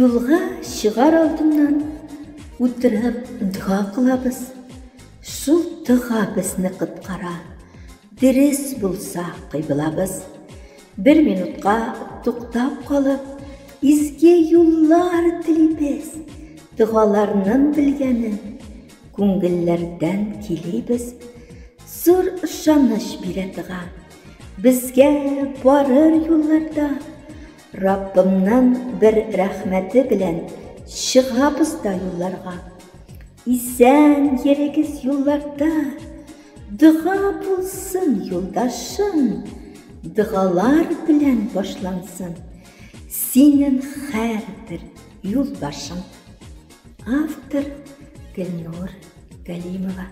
Юлға шығар алдымнан отырып дұға қылабыз. Шул дұға бізні құтқара, дұрыс болса қибылабыз. Бір минутқа тоқтап қалып, изге юллар тілейбіз. Дұғаларының білгенін көңіллерден келейбіз. Зор ышаныш беретіға, бізге барыр юлларда. Раббымнан бір рәхметі білән шығабыз да юлларға. Исән ерегіз юлларда, дұға болсын юлдашын, дұғалар білән башлансын, сенің хәрдір юлбашың. Автор Гүлнур Галимова.